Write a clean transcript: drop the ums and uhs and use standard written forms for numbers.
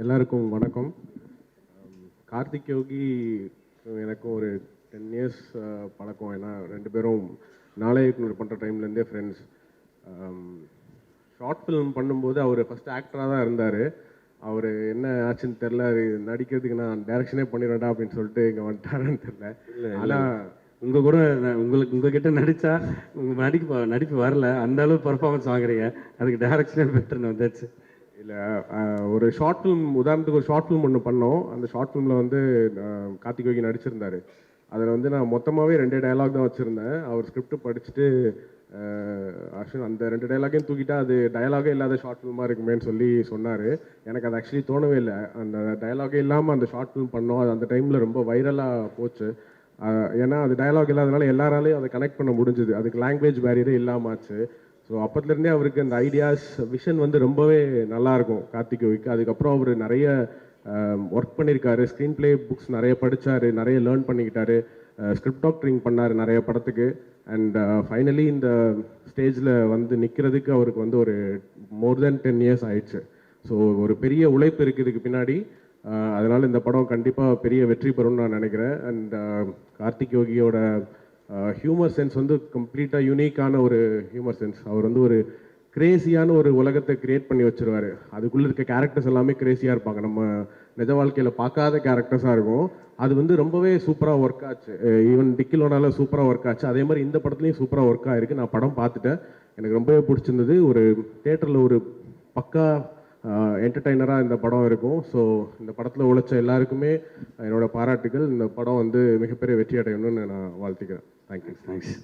எல்லாருக்கும் வணக்கம். கார்த்திக் யோகி எனக்கும் ஒரு 10 இயர்ஸ் பழக்கம். ஏன்னா 2 பேரும் நாளைக்கு பண்ணுற டைம்லேருந்தே ஃப்ரெண்ட்ஸ். ஷார்ட் ஃபிலிம் பண்ணும்போது அவர் ஃபஸ்ட் ஆக்டராக தான் இருந்தார். அவர் என்ன ஆச்சுன்னு தெரில, நடிக்கிறதுக்கு நான் டைரக்ஷனே பண்ணிடுவேன்டா அப்படின்னு சொல்லிட்டு இங்கே வந்துட்டாருன்னு தெரில. ஆனால் உங்கள் கூட உங்ககிட்ட நடித்தா நடிப்பு வரல, அந்த அளவு பர்ஃபார்மன்ஸ் வாங்குறீங்க, அதுக்கு டைரக்ஷனே பெட்டர்னு வந்துச்சு. இல்லை, ஒரு ஷார்ட் ஃபிலிம், உதாரணத்துக்கு ஒரு ஷார்ட் ஃபிலிம் ஒன்று பண்ணோம். அந்த ஷார்ட் ஃபிலிமில் வந்து கார்த்திக் யோகி நடிச்சிருந்தார். அதில் வந்து நான் மொத்தமாகவே 2 டயலாக் தான் வச்சுருந்தேன். அவர் ஸ்கிரிப்ட் படிச்சுட்டு ஆக்சுவலி அந்த 2 டயலாகையும் தூக்கிட்டா அது டயலாகே இல்லாத ஷார்ட் ஃபிலிமாக இருக்குமேன்னு சொல்லி சொன்னார். எனக்கு அது ஆக்சுவலி தோணவே இல்லை. அந்த டயலாகே இல்லாமல் அந்த ஷார்ட் ஃபிலிம் பண்ணோம். அது அந்த டைமில் ரொம்ப வைரலாக போச்சு. ஏன்னா அது டயலாக் இல்லாதனால எல்லாராலையும் அதை கனெக்ட் பண்ண முடிஞ்சுது. அதுக்கு லாங்குவேஜ் பேரியரே இல்லாமல் ஆச்சு. ஸோ அப்போத்துலேருந்தே அவருக்கு அந்த ஐடியாஸ், விஷன் வந்து ரொம்பவே நல்லாயிருக்கும் கார்த்திக் யோகிக்கு. அதுக்கப்புறம் அவர் நிறைய ஒர்க் பண்ணியிருக்காரு. ஸ்க்ரீன் பிளே புக்ஸ் நிறைய படித்தார், நிறைய லேர்ன் பண்ணிக்கிட்டாரு, ஸ்கிரிப்ட் டாக்டரிங் பண்ணார் நிறைய படத்துக்கு. அண்ட் ஃபைனலி இந்த ஸ்டேஜில் வந்து நிற்கிறதுக்கு அவருக்கு வந்து ஒரு மோர் தென் 10 இயர்ஸ் ஆயிடுச்சு. ஸோ ஒரு பெரிய உழைப்பு இருக்குது இதுக்கு பின்னாடி. அதனால் இந்த படம் கண்டிப்பாக பெரிய வெற்றி பெறும்னு நான் நினைக்கிறேன். அண்ட் கார்த்திக் யோகியோட ஹியூமர் சென்ஸ் வந்து கம்ப்ளீட்டாக யூனிக்கான ஒரு ஹியூமர் சென்ஸ். அவர் வந்து ஒரு கிரேசியான ஒரு உலகத்தை கிரியேட் பண்ணி வச்சுருவார். அதுக்குள்ளே இருக்க கேரக்டர்ஸ் எல்லாமே கிரேசியாக இருப்பாங்க. நம்ம நிஜ வாழ்க்கையில் பார்க்காத கேரக்டர்ஸாக இருக்கும். அது வந்து ரொம்பவே சூப்பராக ஒர்க் ஆச்சு. ஈவன் டிக்கிலோனால சூப்பராக ஒர்க் ஆச்சு. அதே மாதிரி இந்த படத்துலையும் சூப்பராக ஒர்க் ஆகிருக்கு. நான் படம் பார்த்துட்டேன், எனக்கு ரொம்பவே பிடிச்சிருந்தது. ஒரு தேட்டரில் ஒரு பக்கா என்டர்டைனராக இந்த படம் இருக்கும். ஸோ இந்த படத்தில் உழைச்ச எல்லாருக்குமே என்னோடய பாராட்டுகள். இந்த படம் வந்து மிகப்பெரிய வெற்றி அடையணும்னு நான் வாழ்த்துக்கிறேன். தேங்க்யூ. தேங்க்ஸ்.